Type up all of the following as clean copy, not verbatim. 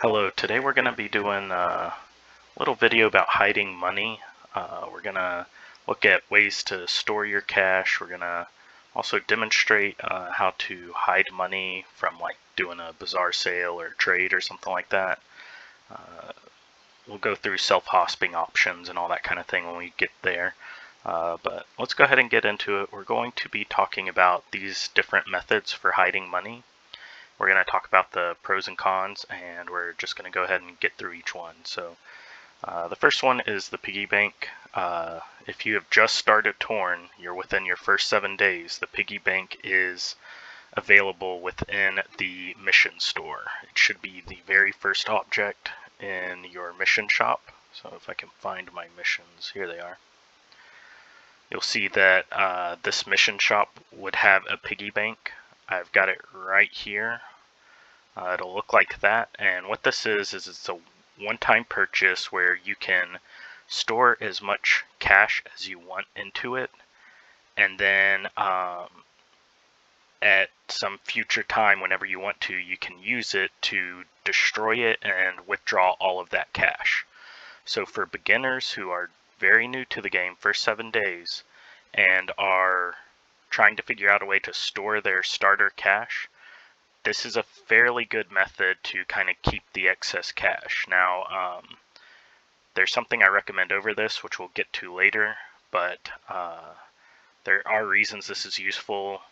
Hello, today we're going to be doing a little video about hiding money. We're going to look at ways to store your cash. We're going to also demonstrate how to hide money from like doing a Bazaar sale or trade or something like that. We'll go through self-hosping options and all that kind of thing when we get there. But let's go ahead and get into it. We're going to be talking about these different methods for hiding money. We're going to talk about the pros and cons, and we're just going to go ahead and get through each one. So the first one is the Piggy Bank. If you have just started Torn, you're within your first 7 days. The Piggy Bank is available within the mission store. It should be the very first object in your mission shop. So if I can find my missions, here they are. You'll see that this mission shop would have a Piggy Bank. I've got it right here. It'll look like that, and what this is it's a one-time purchase where you can store as much cash as you want into it, and then at some future time, whenever you want to, you can use it to destroy it and withdraw all of that cash. So for beginners who are very new to the game, first 7 days, and are trying to figure out a way to store their starter cash, this is a fairly good method to kind of keep the excess cash. Now, there's something I recommend over this, which we'll get to later, but there are reasons this is useful.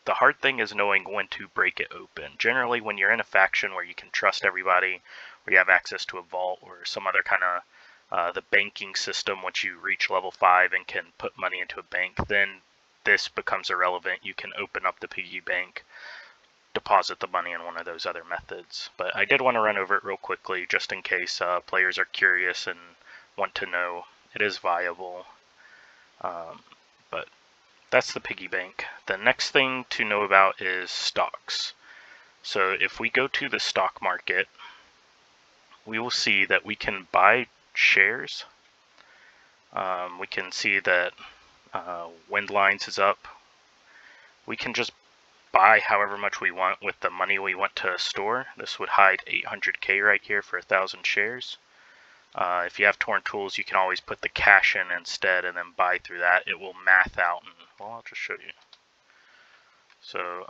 The hard thing is knowing when to break it open. Generally, when you're in a faction where you can trust everybody, where you have access to a vault or some other kind of the banking system, once you reach level 5 and can put money into a bank, then this becomes irrelevant. You can open up the piggy bank, deposit the money in one of those other methods. But I did want to run over it real quickly just in case players are curious and want to know. It is viable. But that's the piggy bank. The next thing to know about is stocks. So if we go to the stock market, we will see that we can buy shares. We can see that Wind Lines is up. We can just buy however much we want with the money we want to store. This would hide 800k right here for 1,000 shares. If you have Torn Tools, you can always put the cash in instead and then buy through that. It will math out, and well, I'll just show you. So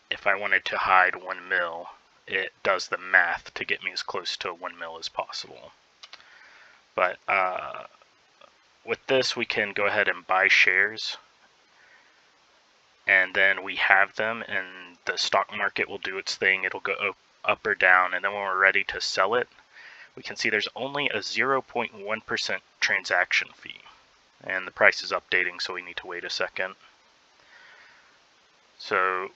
if I wanted to hide 1 mil, it does the math to get me as close to 1 mil as possible. But with this, we can go ahead and buy shares, and then we have them, and the stock market will do its thing. It'll go up or down, and then when we're ready to sell it, we can see there's only a 0.1% transaction fee, and the price is updating, so we need to wait a second. So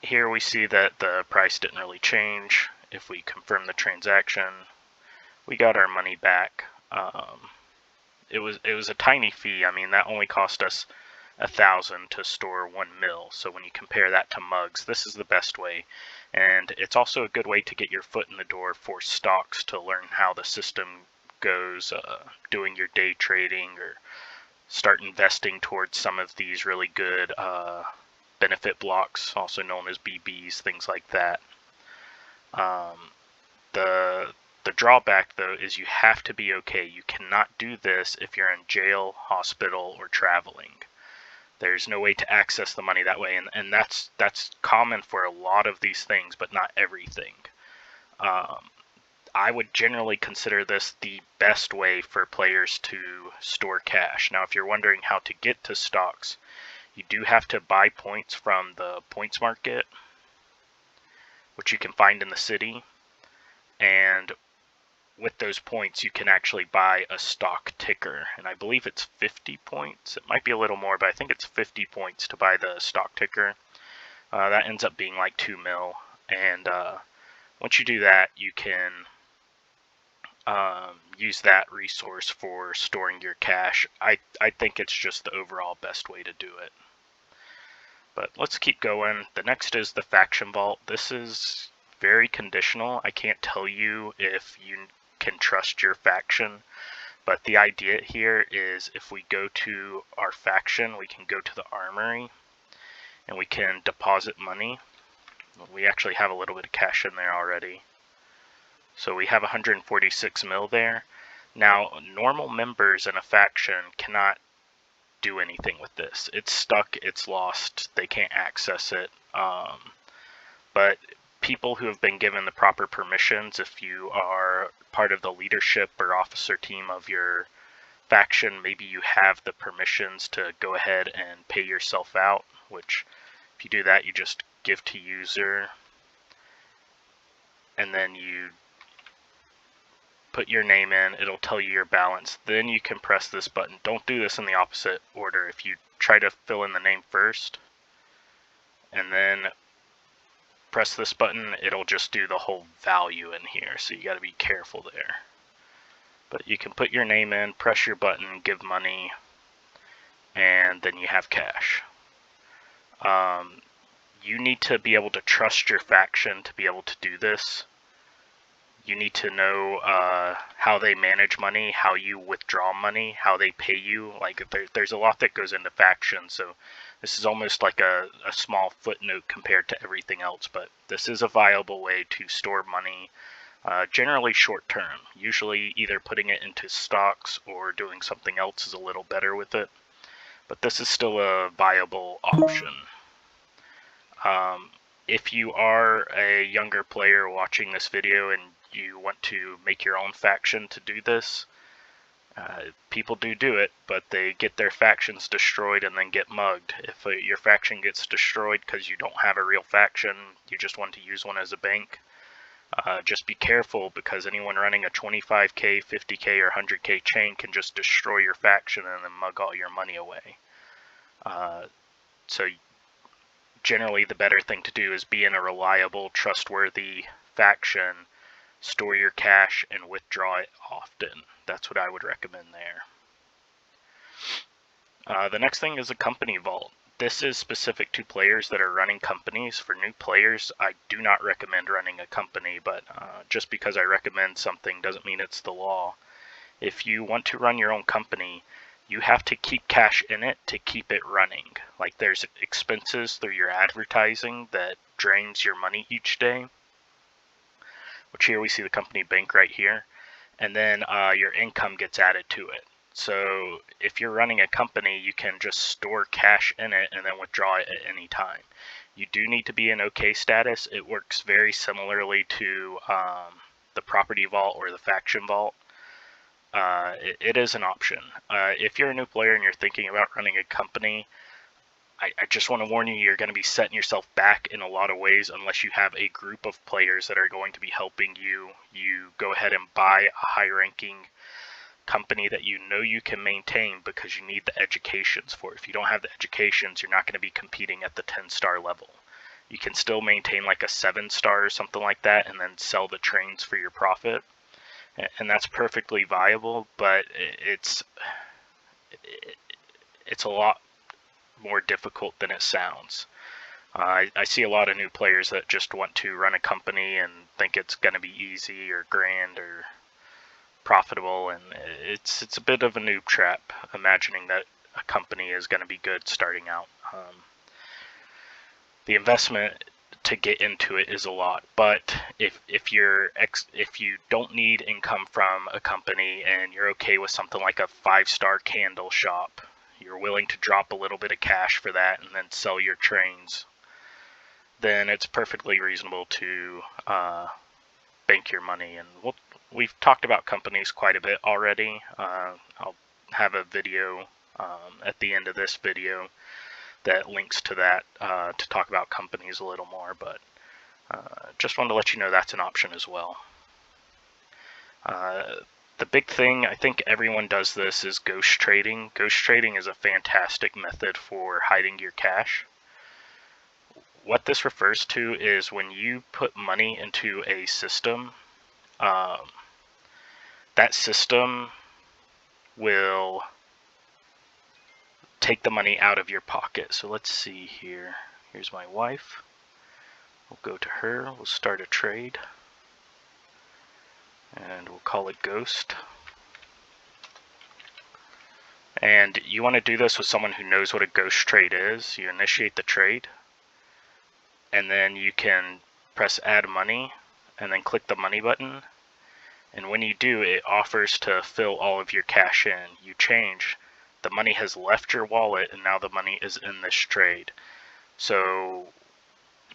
here we see that the price didn't really change. If we confirm the transaction, we got our money back. It was a tiny fee. I mean, that only cost us 1,000 to store 1 mil. So when you compare that to mugs, this is the best way. And it's also a good way to get your foot in the door for stocks, to learn how the system goes, doing your day trading, or start investing towards some of these really good benefit blocks, also known as BBs, things like that. The drawback, though, is you have to be okay. You cannot do this if you're in jail, hospital, or traveling. There's no way to access the money that way, and that's common for a lot of these things, but not everything. I would generally consider this the best way for players to store cash. Now, if you're wondering how to get to stocks, you do have to buy points from the points market, which you can find in the city, and with those points you can actually buy a stock ticker, and I believe it's 50 points. It might be a little more, but I think it's 50 points to buy the stock ticker. That ends up being like 2 mil, and once you do that, you can use that resource for storing your cash. I think it's just the overall best way to do it. But let's keep going. The next is the Faction Vault. This is very conditional. I can't tell you if you can trust your faction, but the idea here is if we go to our faction, we can go to the armory and we can deposit money. We actually have a little bit of cash in there already. So we have 146 mil there. Now, normal members in a faction cannot do anything with this. It's stuck, it's lost, they can't access it. But people who have been given the proper permissions, if you are part of the leadership or officer team of your faction, maybe you have the permissions to go ahead and pay yourself out, which if you do that, you just give to user, and then you put your name in, it'll tell you your balance. Then you can press this button. Don't do this in the opposite order. If you try to fill in the name first, and then press this button, it'll just do the whole value in here, so you got to be careful there. But you can put your name in, press your button, give money, and then you have cash. You need to be able to trust your faction to be able to do this. You need to know how they manage money, how you withdraw money, how they pay you. Like there's a lot that goes into factions, so this is almost like a small footnote compared to everything else, but this is a viable way to store money, generally short term. Usually either putting it into stocks or doing something else is a little better with it, but this is still a viable option. If you are a younger player watching this video and you want to make your own faction to do this, people do it, but they get their factions destroyed and then get mugged. If your faction gets destroyed because you don't have a real faction, you just want to use one as a bank, just be careful, because anyone running a 25k, 50k, or 100k chain can just destroy your faction and then mug all your money away. So generally the better thing to do is be in a reliable, trustworthy faction, store your cash, and withdraw it often. That's what I would recommend there. The next thing is a company vault. This is specific to players that are running companies. For new players, I do not recommend running a company, but just because I recommend something doesn't mean it's the law. If you want to run your own company, you have to keep cash in it to keep it running. Like there's expenses through your advertising that drains your money each day, which here we see the company bank right here, and then your income gets added to it. So if you're running a company, you can just store cash in it and then withdraw it at any time. You do need to be in OK status. It works very similarly to the property vault or the faction vault. It is an option. If you're a new player and you're thinking about running a company, I just want to warn you, you're going to be setting yourself back in a lot of ways unless you have a group of players that are going to be helping you. You go ahead and buy a high-ranking company that you know you can maintain because you need the educations for it. If you don't have the educations, you're not going to be competing at the 10-star level. You can still maintain like a 7-star or something like that and then sell the trains for your profit. And that's perfectly viable, but it's a lot more difficult than it sounds. I see a lot of new players that just want to run a company and think it's going to be easy or grand or profitable, and it's a bit of a noob trap, imagining that a company is going to be good starting out. The investment to get into it is a lot, but if you don't need income from a company and you're okay with something like a 5-star candle shop, you're willing to drop a little bit of cash for that and then sell your trains, then it's perfectly reasonable to bank your money. And we've talked about companies quite a bit already. I'll have a video at the end of this video that links to that to talk about companies a little more, but just wanted to let you know that's an option as well. The big thing, I think everyone does this, is ghost trading. Ghost trading is a fantastic method for hiding your cash. What this refers to is when you put money into a system, that system will take the money out of your pocket. So let's see here. Here's my wife. We'll go to her. We'll start a trade. And we'll call it Ghost. And you want to do this with someone who knows what a ghost trade is. You initiate the trade, and then you can press add money, and then click the money button, And when you do, it offers to fill all of your cash in. You change, the money has left your wallet, and now the money is in this trade. So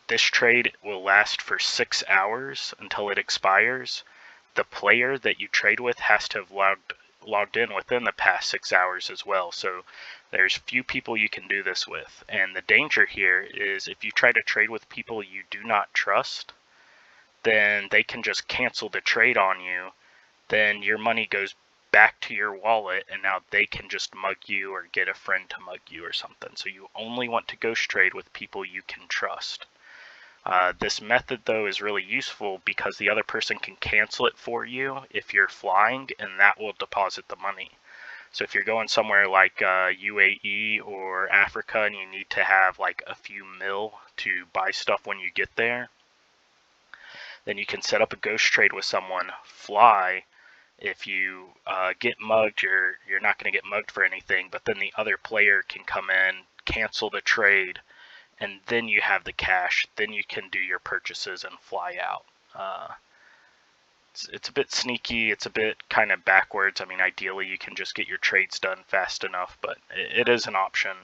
this trade will last for 6 hours until it expires. The player that you trade with has to have logged in within the past 6 hours as well. So there's few people you can do this with. And the danger here is if you try to trade with people you do not trust, then they can just cancel the trade on you. Then your money goes back to your wallet, and now they can just mug you or get a friend to mug you or something. So you only want to ghost trade with people you can trust. This method, though, is really useful because the other person can cancel it for you if you're flying, and that will deposit the money. So if you're going somewhere like UAE or Africa and you need to have like a few mil to buy stuff when you get there, then you can set up a ghost trade with someone, fly. If you get mugged, you're not going to get mugged for anything, but then the other player can come in, cancel the trade, and then you have the cash. Then you can do your purchases and fly out. It's a bit sneaky. It's a bit kind of backwards. I mean, ideally you can just get your trades done fast enough, but it is an option.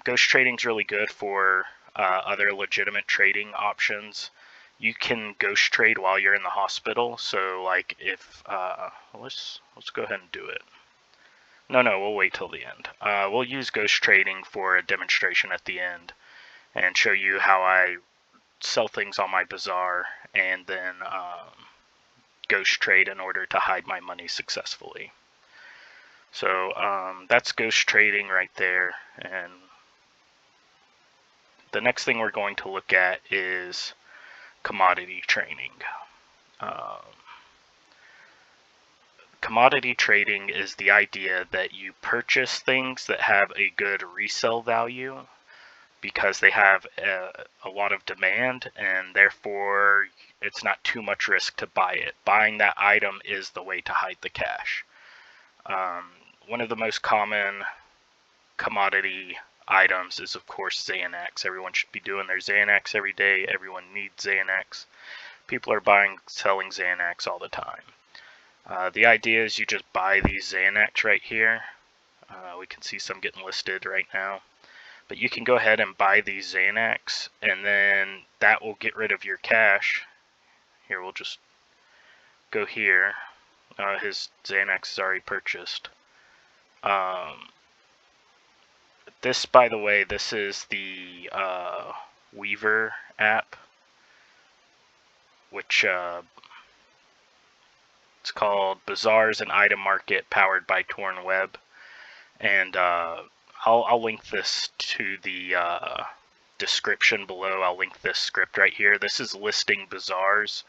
Ghost trading is really good for other legitimate trading options. You can ghost trade while you're in the hospital. So like if let's go ahead and do it. No, we'll wait till the end. We'll use ghost trading for a demonstration at the end and show you how I sell things on my Bazaar and then ghost trade in order to hide my money successfully. So that's ghost trading right there. And the next thing we're going to look at is commodity trading. Commodity trading is the idea that you purchase things that have a good resale value because they have a lot of demand, and therefore it's not too much risk to buy it. Buying that item is the way to hide the cash. One of the most common commodity items is, of course, Xanax. Everyone should be doing their Xanax every day. Everyone needs Xanax. People are buying, selling Xanax all the time. The idea is you just buy these Xanax right here. We can see some getting listed right now. But you can go ahead and buy these Xanax, and then that will get rid of your cash. Here, we'll just go here. His Xanax is already purchased. This, by the way, this is the Weaver app, which it's called Bazaars and Item Market, powered by Torn Web. And I'll link this to the description below. I'll link this script right here. This is listing Bazaars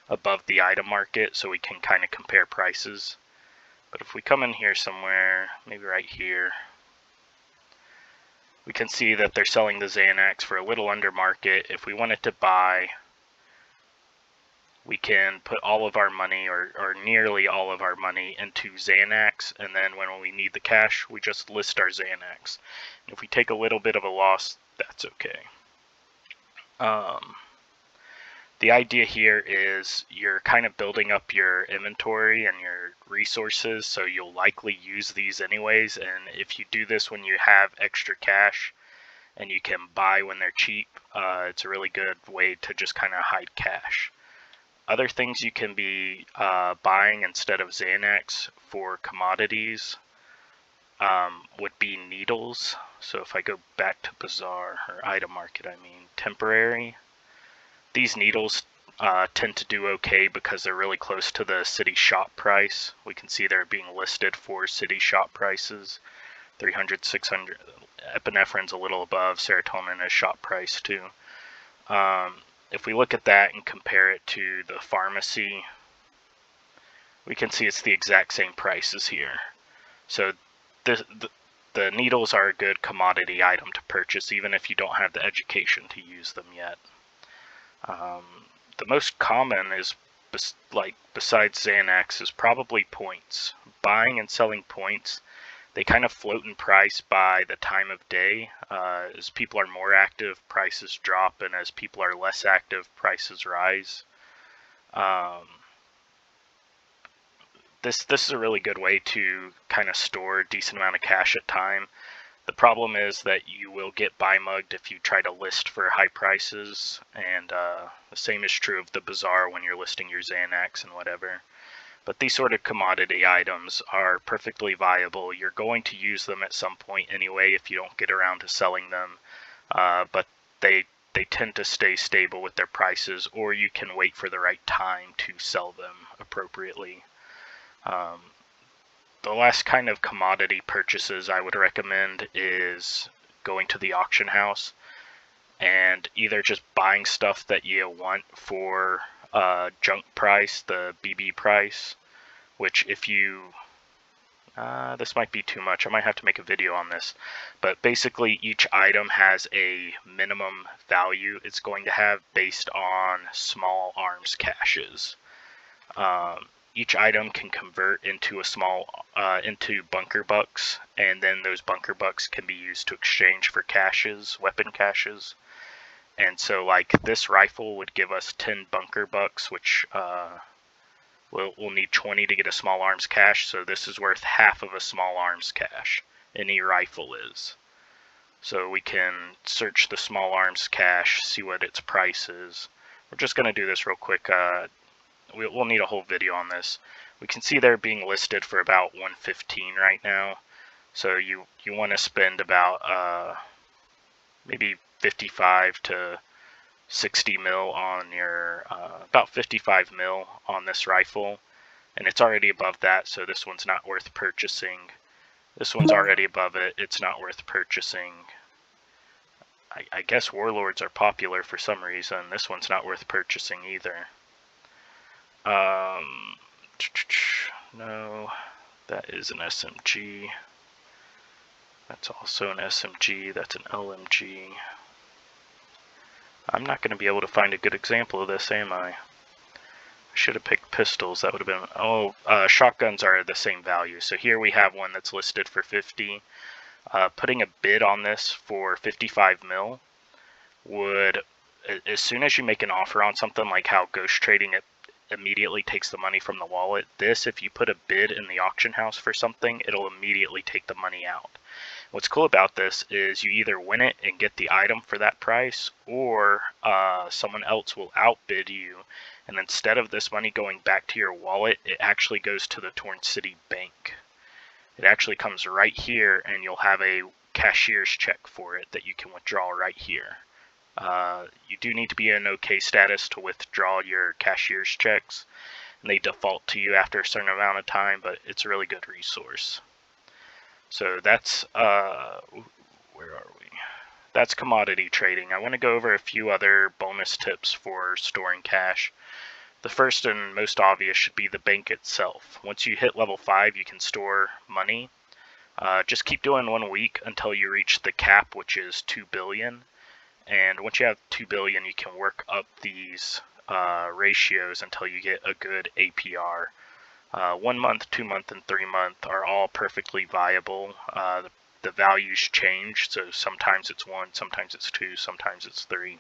above the item market so we can kind of compare prices. But if we come in here somewhere, maybe right here, we can see that they're selling the Xanax for a little under market. If we wanted to buy, we can put all of our money, or nearly all of our money, into Xanax, and then when we need the cash, we just list our Xanax. And if we take a little bit of a loss, that's okay. The idea here is you're kind of building up your inventory and your resources, so you'll likely use these anyways, and if you do this when you have extra cash and you can buy when they're cheap, it's a really good way to just kind of hide cash. Other things you can be buying instead of Xanax for commodities would be needles. So if I go back to Bazaar, or item market, I mean, temporary. These needles tend to do okay because they're really close to the city shop price. We can see they're being listed for city shop prices, 300, 600. Epinephrine's a little above, serotonin is shop price too. If we look at that and compare it to the pharmacy, we can see it's the exact same prices here. So the needles are a good commodity item to purchase even if you don't have the education to use them yet. The most common is, besides Xanax, is probably points. Buying and selling points, they kind of float in price by the time of day. As people are more active, prices drop, and as people are less active, prices rise. this is a really good way to kind of store a decent amount of cash at time. The problem is that you will get buy mugged if you try to list for high prices, and the same is true of the Bazaar when you're listing your Xanax and whatever. But these sort of commodity items are perfectly viable. You're going to use them at some point anyway if you don't get around to selling them, but they tend to stay stable with their prices, or you can wait for the right time to sell them appropriately. The last kind of commodity purchases I would recommend is going to the auction house and either just buying stuff that you want for junk price, the BB price, which if you this might be too much. I might have to make a video on this. But basically each item has a minimum value it's going to have based on small arms caches. Each item can convert into into bunker bucks, and then those bunker bucks can be used to exchange for caches, weapon caches. And so like this rifle would give us 10 bunker bucks, which we'll need 20 to get a small arms cache, so this is worth half of a small arms cache. Any rifle is. So we can search the small arms cache, see what its price is. We're just going to do this real quick. We'll need a whole video on this. We can see they're being listed for about 115 right now. So you want to spend about maybe 55 to 60 mil on your about 55 mil on this rifle, and it's already above that, so this one's not worth purchasing. This one's already above it, it's not worth purchasing. I guess warlords are popular for some reason. This one's not worth purchasing either. No, that is an SMG. That's also an SMG. That's an LMG. I'm not going to be able to find a good example of this, am I? I should have picked pistols. That would have been... Oh, shotguns are the same value. So here we have one that's listed for 50. Putting a bid on this for 55 mil would... As soon as you make an offer on something, like how ghost trading it immediately takes the money from the wallet, this, if you put a bid in the auction house for something, it'll immediately take the money out. What's cool about this is you either win it and get the item for that price, or someone else will outbid you, and instead of this money going back to your wallet, it actually goes to the Torn City Bank. It actually comes right here, and you'll have a cashier's check for it that you can withdraw right here. You do need to be in OK status to withdraw your cashier's checks, and they default to you after a certain amount of time, but it's a really good resource. So that's, where are we? That's commodity trading. I want to go over a few other bonus tips for storing cash. The first and most obvious should be the bank itself. Once you hit level 5, you can store money. Just keep doing 1 week until you reach the cap, which is 2 billion. And once you have 2 billion, you can work up these ratios until you get a good APR. 1 month, 2 month, and 3 month are all perfectly viable. The values change, so sometimes it's 1, sometimes it's 2, sometimes it's 3.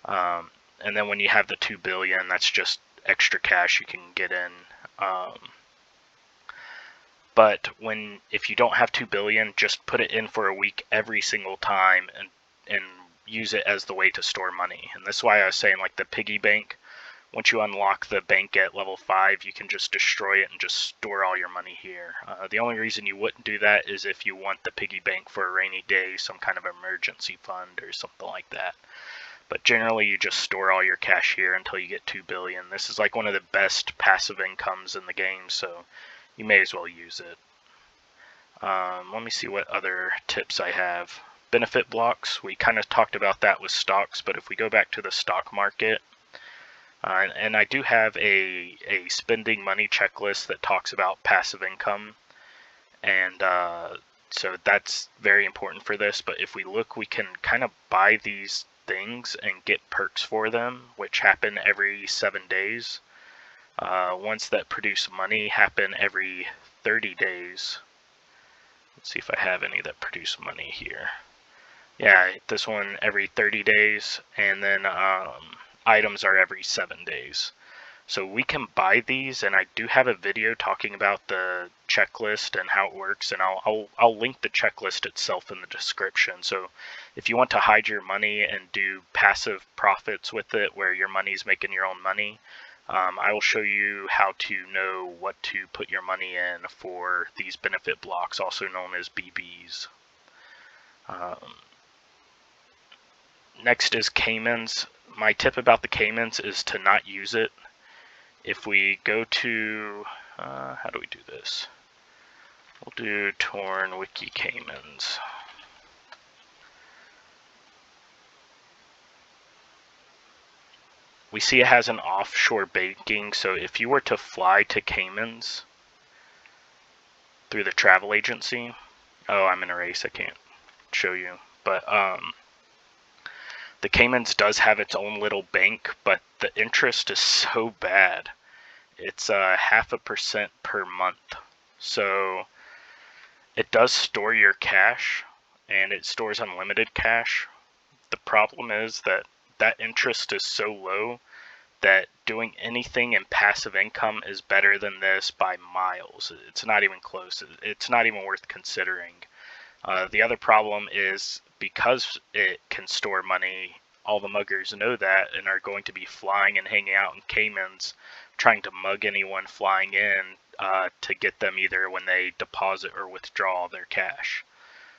And then when you have the 2 billion, that's just extra cash you can get in. But if you don't have 2 billion, just put it in for a week every single time and use it as the way to store money. And this is why I was saying, like the Piggy Bank, once you unlock the bank at level 5, you can just destroy it and just store all your money here. The only reason you wouldn't do that is if you want the Piggy Bank for a rainy day, some kind of emergency fund or something like that. But generally you just store all your cash here until you get 2 billion. This is like one of the best passive incomes in the game, so you may as well use it. Let me see what other tips I have. Benefit blocks, we kind of talked about that with stocks, but if we go back to the stock market, and I do have a spending money checklist that talks about passive income, and so that's very important for this. But if we look, we can kind of buy these things and get perks for them, which happen every 7 days. Ones that produce money happen every 30 days. Let's see if I have any that produce money here. Yeah, this one every 30 days, and then items are every 7 days. So we can buy these, and I do have a video talking about the checklist and how it works, and I'll link the checklist itself in the description. So if you want to hide your money and do passive profits with it, where your money's making your own money, I will show you how to know what to put your money in for these benefit blocks, also known as BBs. Next is Caymans. My tip about the Caymans is to not use it. If we go to, how do we do this? We'll do torn wiki Caymans. We see it has an offshore banking, so if you were to fly to Caymans through the travel agency, oh, I'm in a race, I can't show you, but the Caymans does have its own little bank, but the interest is so bad. It's 0.5% per month. So it does store your cash, and it stores unlimited cash. The problem is that that interest is so low that doing anything in passive income is better than this by miles. It's not even close. It's not even worth considering. The other problem is because it can store money, all the muggers know that and are going to be flying and hanging out in Caymans, trying to mug anyone flying in to get them either when they deposit or withdraw their cash.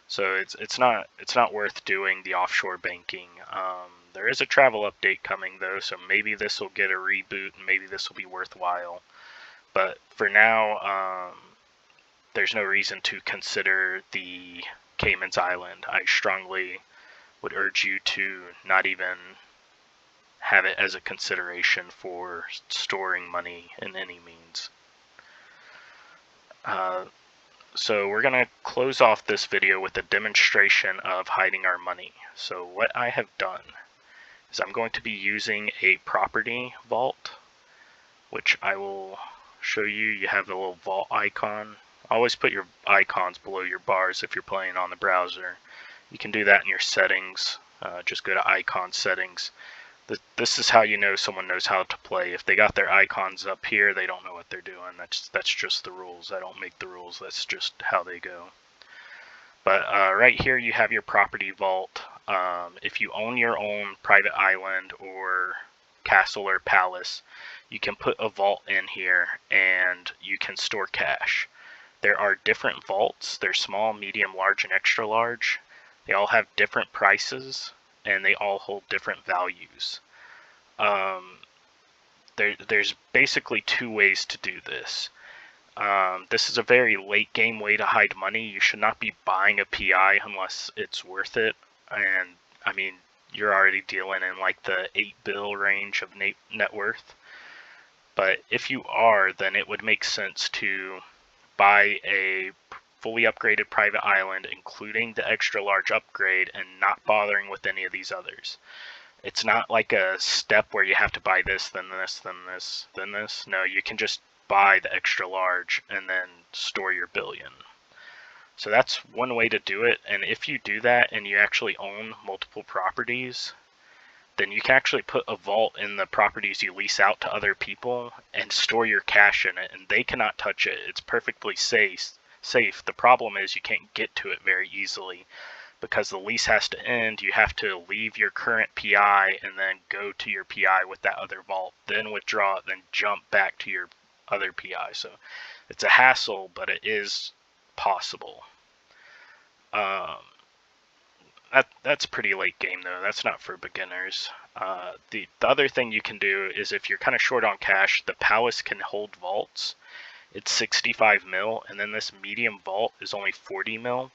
So it's not worth doing the offshore banking. There is a travel update coming though, so maybe this will get a reboot and maybe this will be worthwhile. But for now, there's no reason to consider the Caymans Island. I strongly would urge you to not even have it as a consideration for storing money in any means. So we're going to close off this video with a demonstration of hiding our money. So what I have done is I'm going to be using a property vault, which I will show you. You have the little vault icon. Always put your icons below your bars if you're playing on the browser. You can do that in your settings. Just go to icon settings. This is how you know someone knows how to play. If they got their icons up here, they don't know what they're doing. That's just the rules. I don't make the rules. That's just how they go. But right here you have your property vault. If you own your own private island or castle or palace, you can put a vault in here and you can store cash. There are different vaults. They're small, medium, large, and extra large. They all have different prices and they all hold different values. There's basically two ways to do this. This is a very late game way to hide money. You should not be buying a PI unless it's worth it. And I mean, you're already dealing in like the 8 bill range of net worth. But if you are, then it would make sense to buy a fully upgraded private island, including the extra large upgrade, and not bothering with any of these others. It's not like a step where you have to buy this, then this, then this, then this. No, you can just buy the extra large and then store your billion. So that's one way to do it. And if you do that and you actually own multiple properties, then you can actually put a vault in the properties you lease out to other people and store your cash in it, and they cannot touch it. It's perfectly safe. The problem is you can't get to it very easily because the lease has to end. You have to leave your current PI and then go to your PI with that other vault, then withdraw it, then jump back to your other PI. So it's a hassle, but it is possible. That's pretty late game though. That's not for beginners. The other thing you can do is if you're kind of short on cash, the palace can hold vaults. It's 65 mil, and then this medium vault is only 40 mil.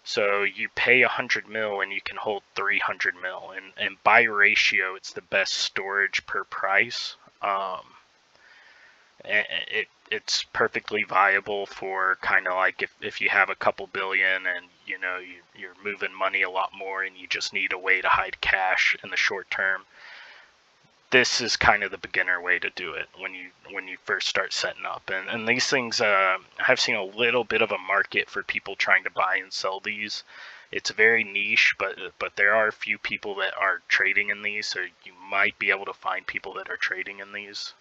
So you pay 100 mil and you can hold 300 mil, and by ratio, it's the best storage per price. It's perfectly viable for kind of like if you have a couple billion and you know you're moving money a lot more and you just need a way to hide cash in the short term. This is kind of the beginner way to do it when you first start setting up. And these things, I've seen a little bit of a market for people trying to buy and sell these. It's very niche, but there are a few people that are trading in these, so you might be able to find people that are trading in these.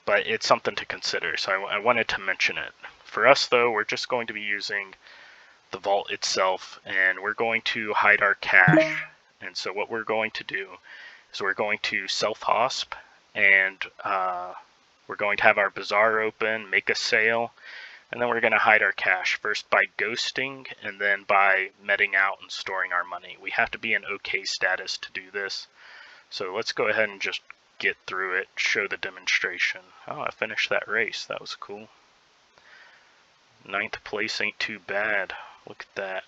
But it's something to consider, so I wanted to mention it. For us though, we're just going to be using the vault itself, and we're going to hide our cash. And so what we're going to do is we're going to self-hosp, and we're going to have our bazaar open, make a sale, and then we're going to hide our cash, first by ghosting and then by meting out and storing our money. We have to be in OK status to do this. So let's go ahead and just get through it, show the demonstration. Oh, I finished that race. That was cool. 9th place ain't too bad. Look at that.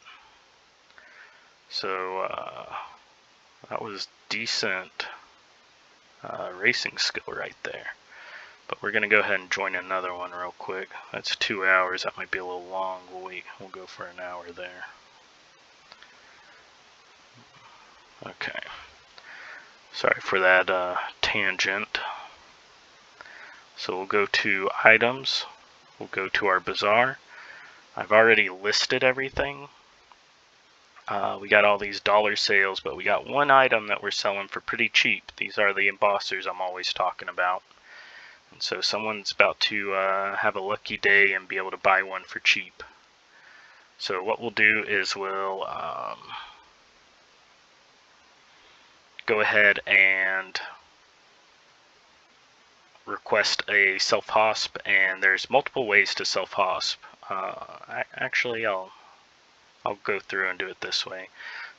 So that was decent racing skill right there. But we're going to go ahead and join another one real quick. That's 2 hours. That might be a little long. We'll go for an hour there. Okay. Sorry for that tangent. So we'll go to items. We'll go to our bazaar. I've already listed everything. We got all these dollar sales, but we got one item that we're selling for pretty cheap. These are the embossers I'm always talking about. And so someone's about to have a lucky day and be able to buy one for cheap. So what we'll do is we'll go ahead and request a self-hosp, and there's multiple ways to self-hosp. Actually, I'll go through and do it this way.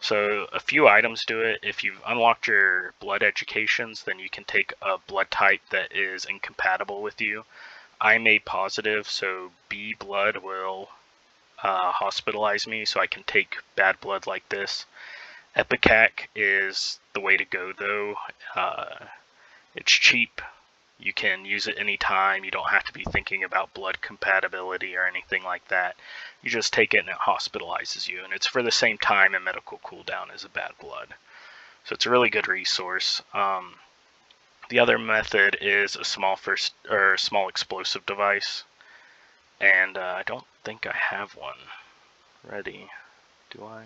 So a few items do it. If you've unlocked your blood educations, then you can take a blood type that is incompatible with you. I'm A positive, so B blood will hospitalize me, so I can take bad blood like this. Ipecac is the way to go though. It's cheap. You can use it anytime. You don't have to be thinking about blood compatibility or anything like that. You just take it and it hospitalizes you, and it's for the same time and medical cooldown as a bad blood. So it's a really good resource. The other method is a small explosive device, and I don't think I have one ready. Do I?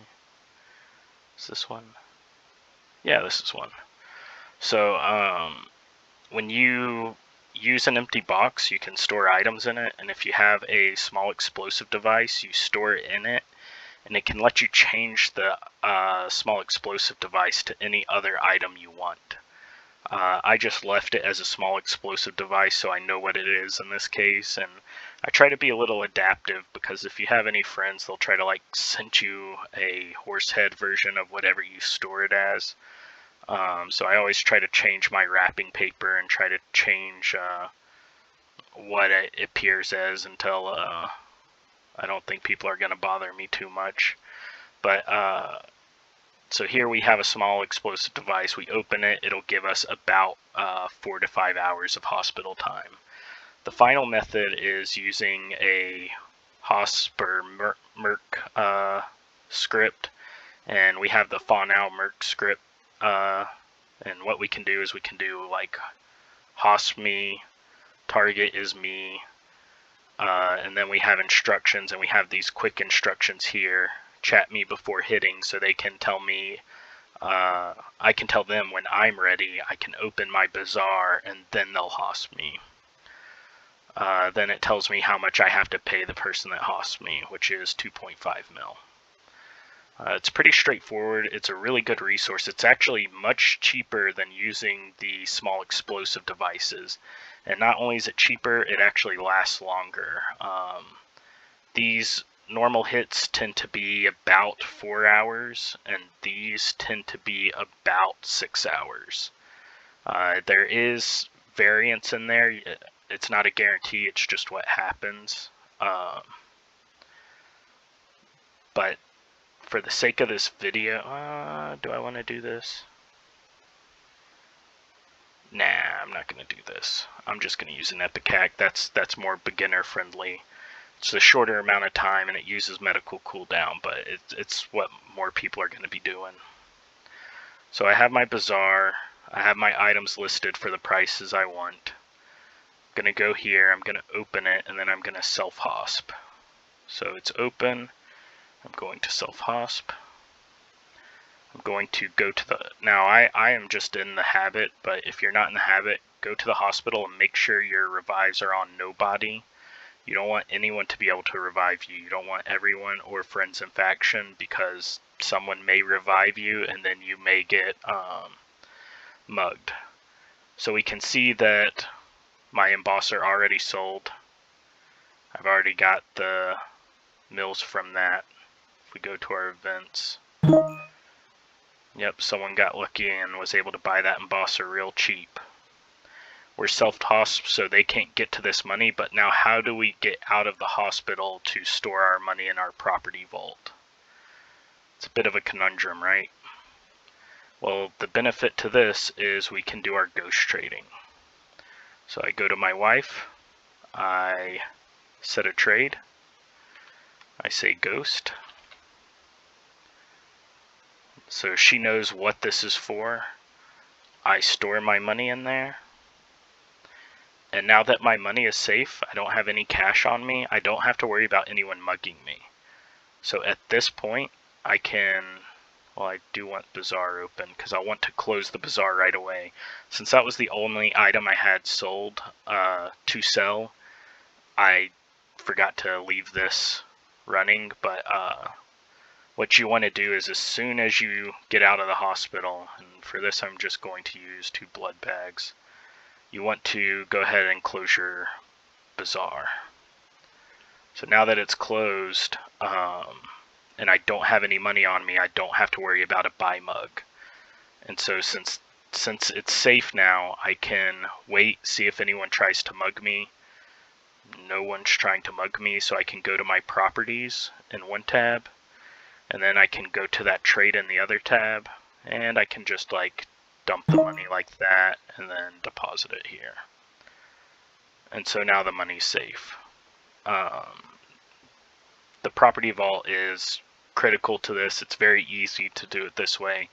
Is this one? Yeah, this is one. So when you use an empty box, you can store items in it, and if you have a small explosive device, you store it in it, and it can let you change the small explosive device to any other item you want. I just left it as a small explosive device so I know what it is in this case, and I try to be a little adaptive, because if you have any friends, they'll try to like send you a horsehead version of whatever you store it as. So I always try to change my wrapping paper and try to change what it appears as until I don't think people are going to bother me too much. But so here we have a small explosive device. We open it, it'll give us about 4 to 5 hours of hospital time. The final method is using a Hosp or Merc script, and we have the Whanau Merc script. And what we can do is we can do like hosp me, target is me, and then we have instructions, and we have these quick instructions here. Chat me before hitting, so they can tell me, I can tell them when I'm ready. I can open my bazaar and then they'll hosp me. Then it tells me how much I have to pay the person that hosps me, which is 2.5 mil. It's pretty straightforward. It's a really good resource. It's actually much cheaper than using the small explosive devices. And not only is it cheaper, it actually lasts longer. These normal hits tend to be about 4 hours, and these tend to be about 6 hours. There is variance in there. It's not a guarantee, it's just what happens. But for the sake of this video, do I want to do this? Nah, I'm not going to do this. I'm just going to use an Ipecac. That's more beginner friendly. It's a shorter amount of time and it uses medical cooldown, but it's what more people are going to be doing. So I have my bazaar. I have my items listed for the prices I want. I'm going to go here. I'm going to open it, and then I'm going to self-hosp. So it's open. I'm going to self-hosp. I'm going to go to the, now I am just in the habit, but if you're not in the habit, go to the hospital and make sure your revives are on nobody. You don't want anyone to be able to revive you. You don't want everyone or friends in faction, because someone may revive you and then you may get mugged. So we can see that my embosser already sold. I've already got the mills from that. If we go to our events, yep, someone got lucky and was able to buy that embosser real cheap. We're self-hosp, so they can't get to this money, but now how do we get out of the hospital to store our money in our property vault? It's a bit of a conundrum, right? Well, the benefit to this is we can do our ghost trading. So I go to my wife, I set a trade, I say ghost, so she knows what this is for. I store my money in there, and now that my money is safe, I don't have any cash on me, I don't have to worry about anyone mugging me. So at this point, I can, well, I do want Bazaar open because I want to close the Bazaar right away. Since that was the only item I had sold to sell, I forgot to leave this running, but what you want to do is as soon as you get out of the hospital, and for this I'm just going to use 2 blood bags, you want to go ahead and close your Bazaar. So now that it's closed, and I don't have any money on me, I don't have to worry about a buy mug. And so since it's safe now, I can wait, see if anyone tries to mug me. No one's trying to mug me, so I can go to my properties in one tab, and then I can go to that trade in the other tab, and I can just like dump the money like that and then deposit it here. And so now the money's safe. The property vault is critical to this. It's very easy to do it this way.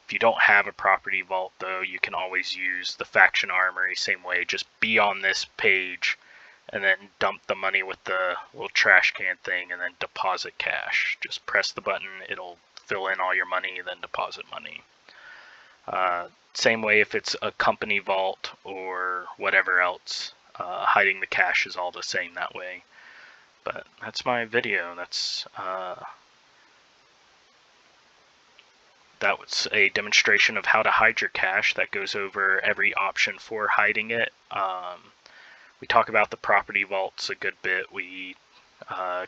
If you don't have a property vault though, you can always use the faction armory same way. Just be on this page and then dump the money with the little trash can thing and then deposit cash. Just press the button, it'll fill in all your money, then deposit money. Same way if it's a company vault or whatever else, hiding the cash is all the same that way. But that's my video. That was a demonstration of how to hide your cash. That goes over every option for hiding it. We talk about the property vaults a good bit. We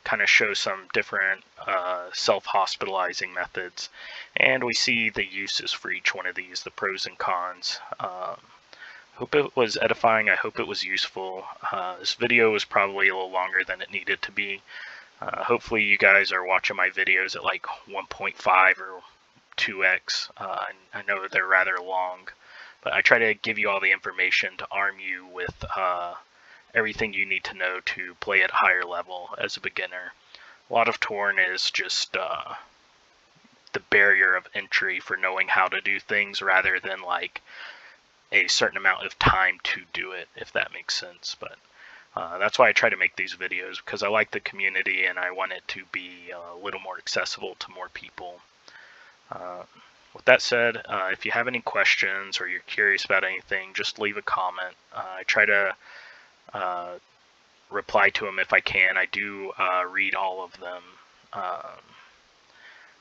kind of show some different self-hospitalizing methods, and we see the uses for each one of these, the pros and cons. Hope it was edifying. I hope it was useful. This video was probably a little longer than it needed to be. Hopefully you guys are watching my videos at like 1.5 or 2x. I know they're rather long, but I try to give you all the information to arm you with everything you need to know to play at a higher level as a beginner. A lot of Torn is just the barrier of entry for knowing how to do things rather than like a certain amount of time to do it, if that makes sense. But that's why I try to make these videos, because I like the community and I want it to be a little more accessible to more people. With that said, if you have any questions or you're curious about anything, just leave a comment. I try to reply to them if I can. I do read all of them.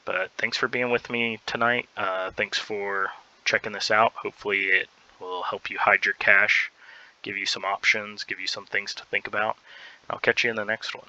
But thanks for being with me tonight. Thanks for checking this out. Hopefully it will help you hide your cash, give you some options, give you some things to think about. I'll catch you in the next one.